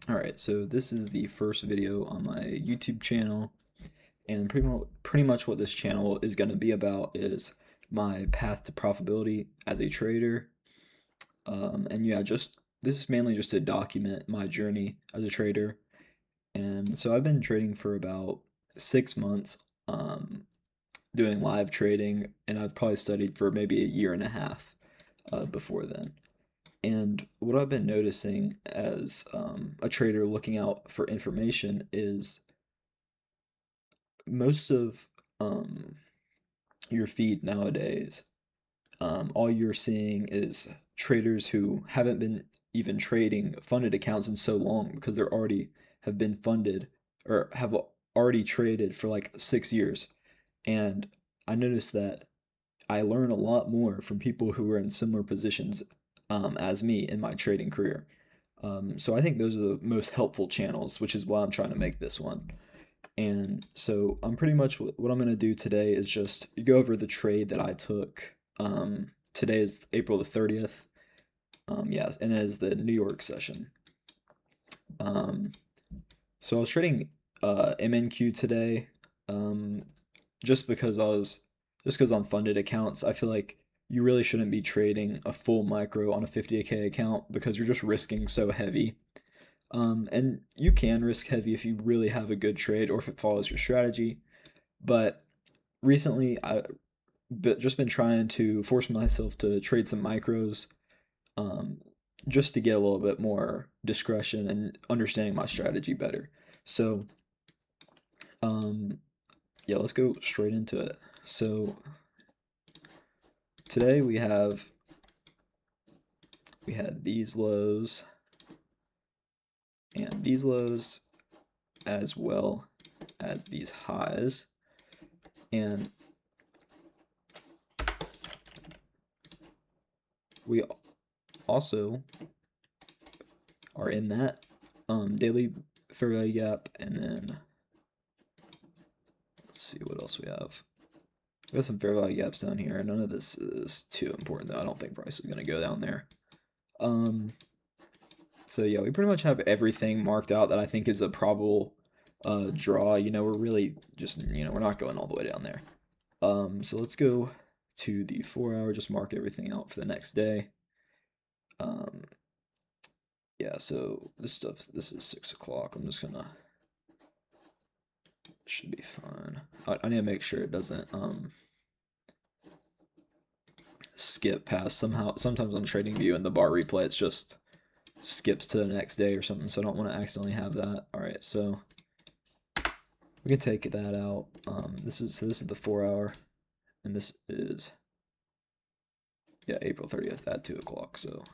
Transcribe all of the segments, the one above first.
Alright, so this is the first video on my YouTube channel, and pretty much what this channel is going to be about is my path to profitability as a trader. And yeah, this is mainly just to document my journey as a trader. And so I've been trading for about 6 months, doing live trading, and I've probably studied for maybe a year and a half before then. And what I've been noticing as a trader looking out for information is most of um, your feed nowadays, all you're seeing is traders who haven't been even trading funded accounts in so long because they're already have been funded or have already traded for like 6 years. And I noticed that I learn a lot more from people who are in similar positions as me in my trading career. So I think those are the most helpful channels, which is why I'm trying to make this one. And so I'm pretty much what I'm going to do today is just go over the trade that I took. Today is April the 30th. Yeah, and it is the New York session. Um, so I was trading MNQ today. Um, just because on funded accounts, I feel like you really shouldn't be trading a full micro on a 50k account because you're just risking so heavy. And you can risk heavy if you really have a good trade or if it follows your strategy. But recently, I've just been trying to force myself to trade some micros, um, just to get a little bit more discretion and understanding my strategy better. So, um, yeah, let's go straight into it. So today we had these lows and these lows as well as these highs, and we also are in that daily fair value gap. And then let's see what else we have. We got some fair value gaps down here. None of this is too important though. I don't think price is going to go down there. So yeah, we pretty much have everything marked out that I think is a probable draw. We're really just, we're not going all the way down there. So let's go to the 4 hour, just mark everything out for the next day. Yeah, so this is 6 o'clock. I'm just gonna, should be fine. I need to make sure it doesn't skip past somehow. Sometimes on TradingView and the bar replay, it's just skips to the next day or something, so I don't want to accidentally have that. All right, so we can take that out. This is the 4 hour, and this is, yeah, April 30th at 2 o'clock. So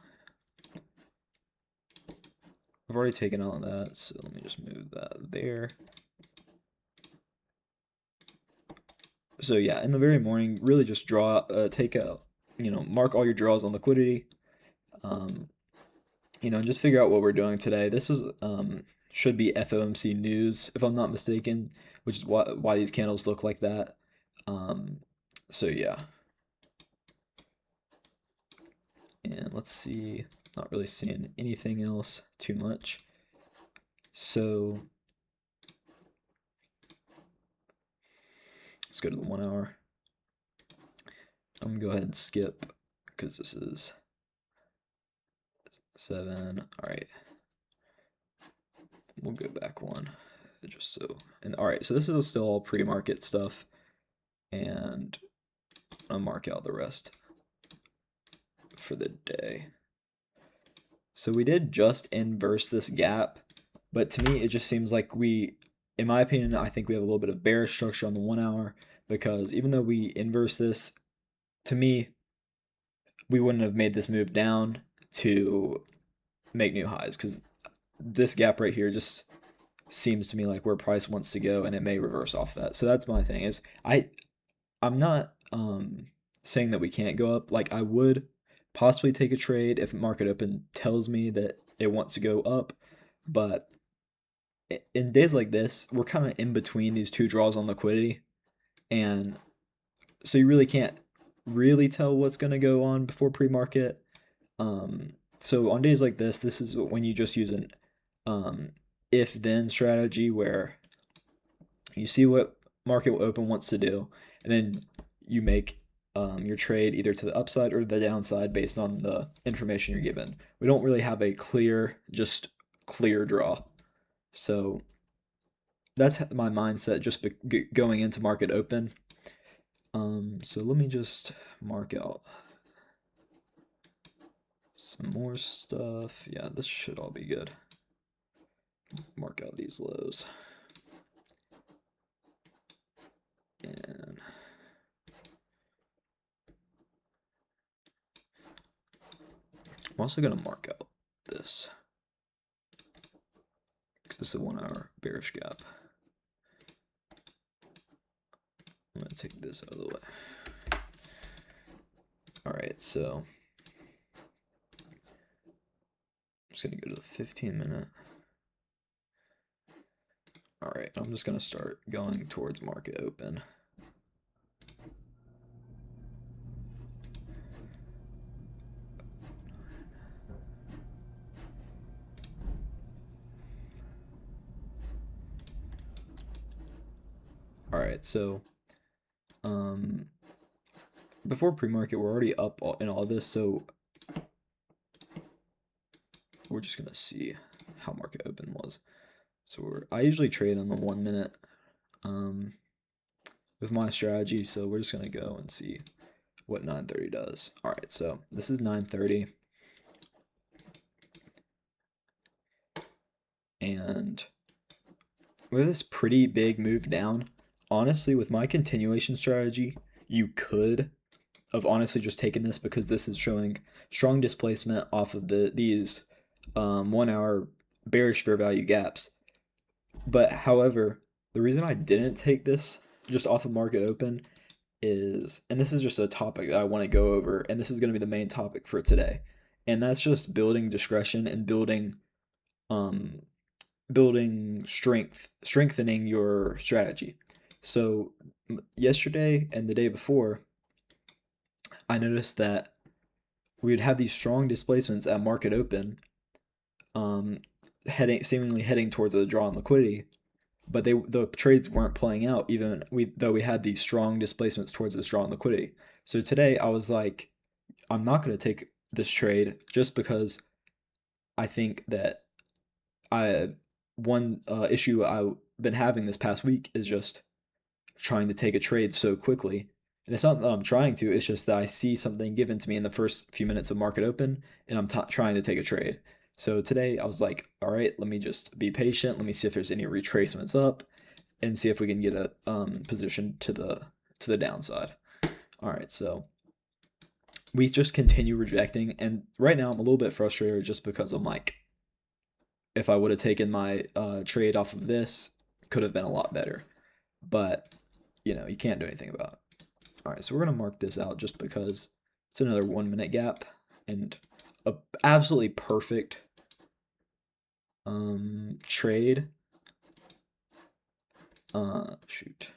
I've already taken out that, so let me just move that there. So yeah, in the very morning, really just take out, mark all your draws on liquidity, and just figure out what we're doing today. This is should be FOMC news, if I'm not mistaken, which is why these candles look like that. So yeah. And let's see, not really seeing anything else too much. So let's go to the 1 hour. I'm gonna go ahead and skip because this is 7. All right, we'll go back one just so. And all right, so this is still all pre-market stuff, and I'll mark out the rest for the day. So we did just inverse this gap, but to me it just seems like in my opinion, I think we have a little bit of bearish structure on the 1 hour, because even though we inverse this, to me, we wouldn't have made this move down to make new highs, because this gap right here just seems to me like where price wants to go, and it may reverse off that. So that's my thing, is I'm not saying that we can't go up. Like, I would possibly take a trade if market open tells me that it wants to go up, but in days like this, we're kind of in between these two draws on liquidity, and so you really can't really tell what's going to go on before pre-market. So on days like this is when you just use if then strategy where you see what market open wants to do, and then you make your trade either to the upside or the downside based on the information you're given. We don't really have a just clear draw. So that's my mindset just going into market open. So let me just mark out some more stuff. Yeah, this should all be good. Mark out these lows. And I'm also going to mark out this, because this is a 1 hour bearish gap. I'm going to take this out of the way. Alright, so I'm just going to go to the 15-minute. Alright, I'm just going to start going towards market open. Alright, so before pre-market, we're already up in all this, so we're just gonna see how market open was. So I usually trade on the 1 minute with my strategy, so we're just gonna go and see what 930 does. Alright, so this is 930. And with this pretty big move down, honestly, with my continuation strategy, you could have honestly just taken this because this is showing strong displacement off of these 1 hour bearish fair value gaps. But however, the reason I didn't take this just off of market open is, and this is just a topic that I want to go over, and this is going to be the main topic for today, and that's just building discretion and building strengthening your strategy. So yesterday and the day before, I noticed that we would have these strong displacements at market open, seemingly heading towards a draw on liquidity, but the trades weren't playing out even though we had these strong displacements towards this draw on liquidity. So today I was like, I'm not going to take this trade just because I think that one issue I've been having this past week is just trying to take a trade so quickly. And it's not that I'm trying to, it's just that I see something given to me in the first few minutes of market open, and I'm trying to take a trade. So today I was like, all right, let me just be patient. Let me see if there's any retracements up and see if we can get a position to the downside. All right, so we just continue rejecting. And right now I'm a little bit frustrated just because I'm like, if I would have taken my trade off of this, could have been a lot better. But, you know, you can't do anything about it. All right, so we're going to mark this out just because it's another 1 minute gap and a absolutely perfect trade. Shoot.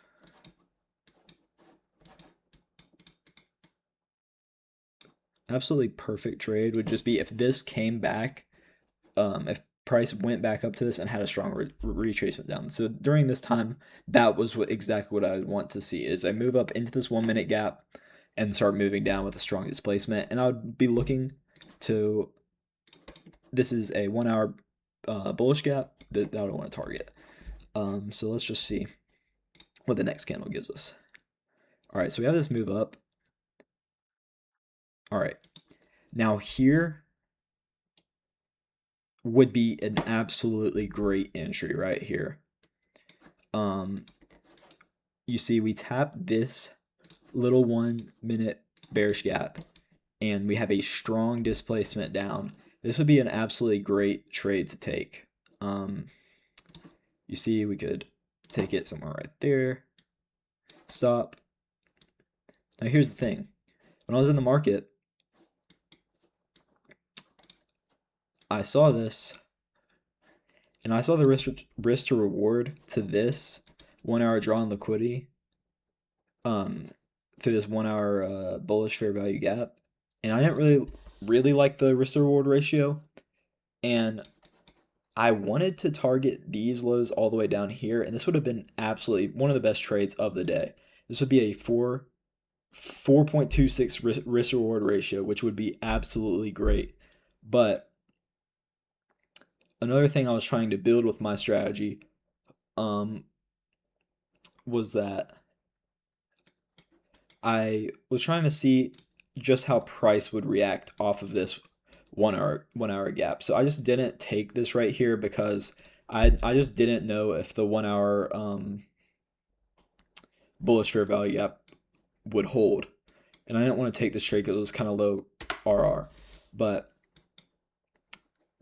Absolutely perfect trade would just be if this came back, if price went back up to this and had a strong retracement down. So during this time, that was exactly what I would want to see, is I move up into this 1 minute gap and start moving down with a strong displacement. And I would be looking to, this is a 1 hour bullish gap that I would want to target. So let's just see what the next candle gives us. All right, so we have this move up. All right, now here would be an absolutely great entry right here. You see we tap this little 1 minute bearish gap and we have a strong displacement down. This would be an absolutely great trade to take. You see we could take it somewhere right there, stop. Now here's the thing, when I was in the market, I saw this, and I saw the risk to reward to this 1 hour draw on liquidity through this 1 hour bullish fair value gap, and I didn't really like the risk to reward ratio, and I wanted to target these lows all the way down here, and this would have been absolutely one of the best trades of the day. This would be a 4.26 risk reward ratio, which would be absolutely great. But another thing I was trying to build with my strategy was that I was trying to see just how price would react off of this 1 hour gap. So I just didn't take this right here because I just didn't know if the 1 hour bullish fair value gap would hold. And I didn't want to take this trade because it was kind of low RR. But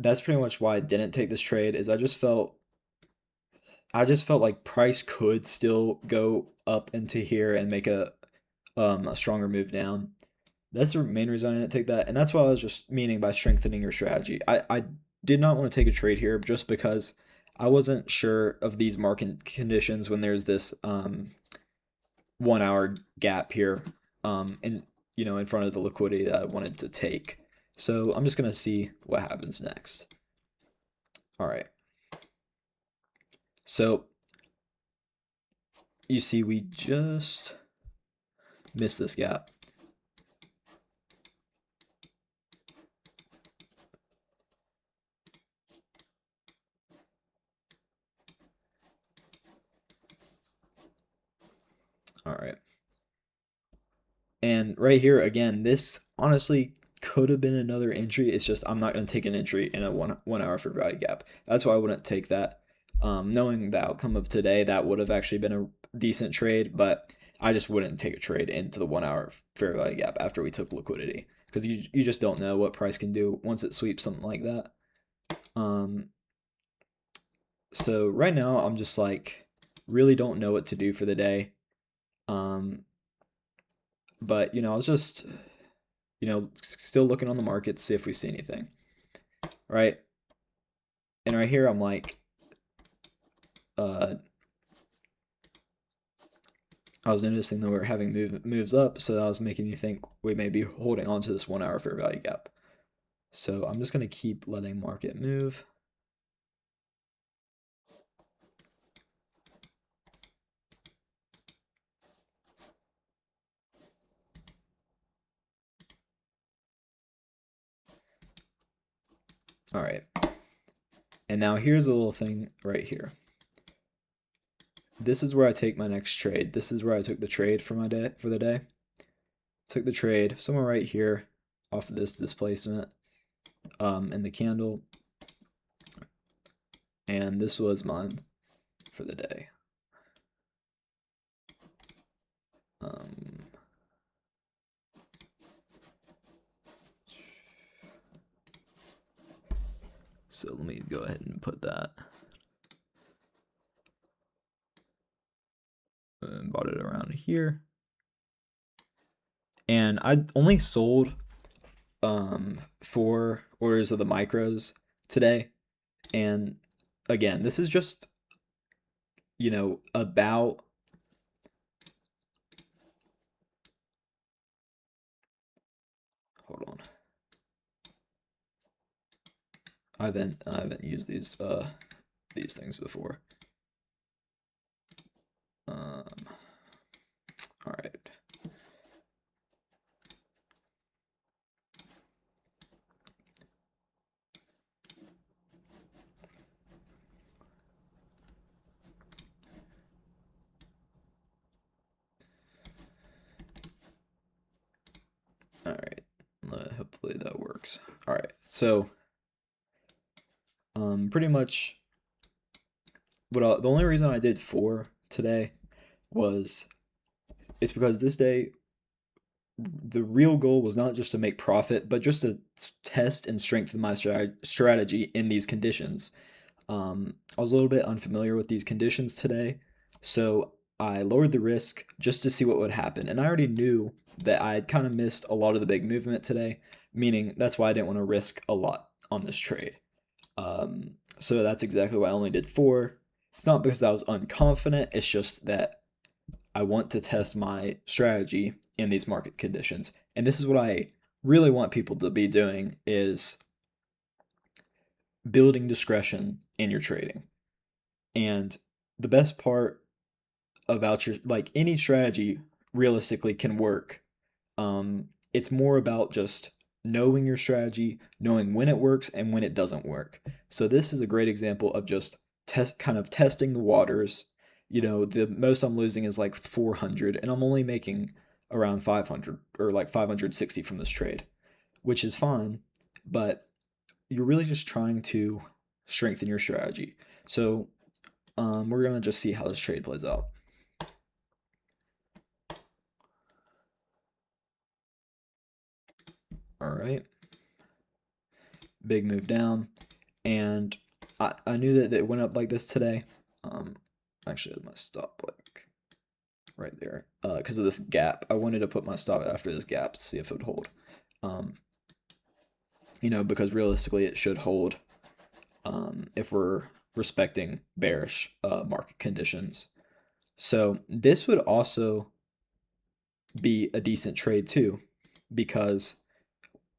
that's pretty much why I didn't take this trade, is I just felt like price could still go up into here and make a stronger move down. That's the main reason I didn't take that, and that's what I was just meaning by strengthening your strategy. I did not want to take a trade here just because I wasn't sure of these market conditions when there's this 1 hour gap here, and in front of the liquidity that I wanted to take. So I'm just gonna see what happens next. All right. So you see, we just missed this gap. All right. And right here, again, this honestly could have been another entry. It's just I'm not going to take an entry in a 1 hour fair value gap. That's why I wouldn't take that. Knowing the outcome of today, that would have actually been a decent trade, but I just wouldn't take a trade into the 1 hour fair value gap after we took liquidity, because you just don't know what price can do once it sweeps something like that. So right now I'm just like really don't know what to do for the day. But I was just still looking on the market to see if we see anything, right? And right here I'm like I was noticing that we're having moves up, so that was making me think we may be holding on to this 1 hour fair value gap. So I'm just going to keep letting market move. All right. And now here's a little thing right here. This is where I take my next trade. This is where I took the trade for the day. Took the trade somewhere right here off of this displacement in the candle. And this was mine for the day. So let me go ahead and put that. And bought it around here. And I only sold 4 orders of the micros today. And again, this is just about hold on. I haven't used these things before. All right. All right. Hopefully that works. All right. So pretty much the only reason I did 4 today was it's because this day the real goal was not just to make profit, but just to test and strengthen my strategy in these conditions. I was a little bit unfamiliar with these conditions today, so I lowered the risk just to see what would happen. And I already knew that I had kind of missed a lot of the big movement today, meaning that's why I didn't want to risk a lot on this trade. So that's exactly why I only did 4. It's not because I was unconfident, it's just that I want to test my strategy in these market conditions. And this is what I really want people to be doing, is building discretion in your trading. And the best part about your, like, any strategy realistically can work. It's more about just knowing your strategy, knowing when it works and when it doesn't work. So this is a great example of just kind of testing the waters. You know, the most I'm losing is like 400, and I'm only making around 500 or like 560 from this trade, which is fine, but you're really just trying to strengthen your strategy. So we're gonna just see how this trade plays out. All right, big move down, and I knew that it went up like this today. Actually, my stop like right there because of this gap. I wanted to put my stop after this gap to see if it would hold. You know, because realistically it should hold if we're respecting bearish market conditions. So this would also be a decent trade too, because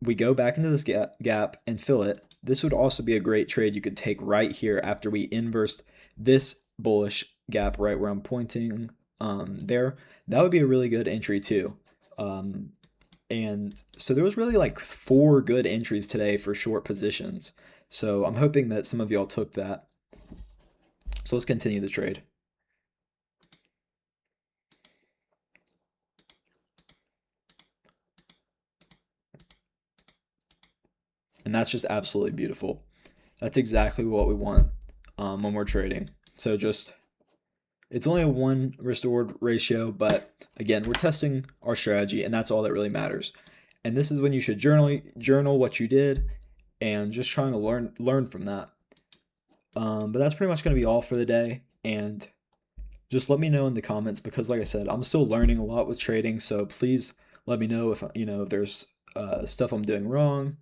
we go back into this gap and fill it. This would also be a great trade you could take right here after we inversed this bullish gap right where I'm pointing there. That would be a really good entry too. And so there was really like 4 good entries today for short positions. So I'm hoping that some of y'all took that. So let's continue the trade. And that's just absolutely beautiful. That's exactly what we want when we're trading. So just, it's only a 1 restored ratio, but again, we're testing our strategy, and that's all that really matters. And this is when you should journal what you did and just trying to learn from that. But that's pretty much going to be all for the day. And just let me know in the comments, because like I said, I'm still learning a lot with trading. So please let me know if if there's stuff I'm doing wrong,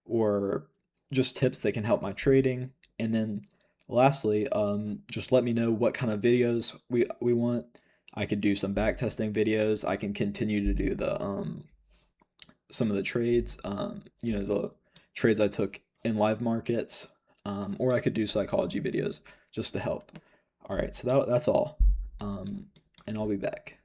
or just tips that can help my trading. And then lastly, just let me know what kind of videos we want. I could do some backtesting videos. I can continue to do the some of the trades, the trades I took in live markets, or I could do psychology videos just to help. All right, so that's all, and I'll be back.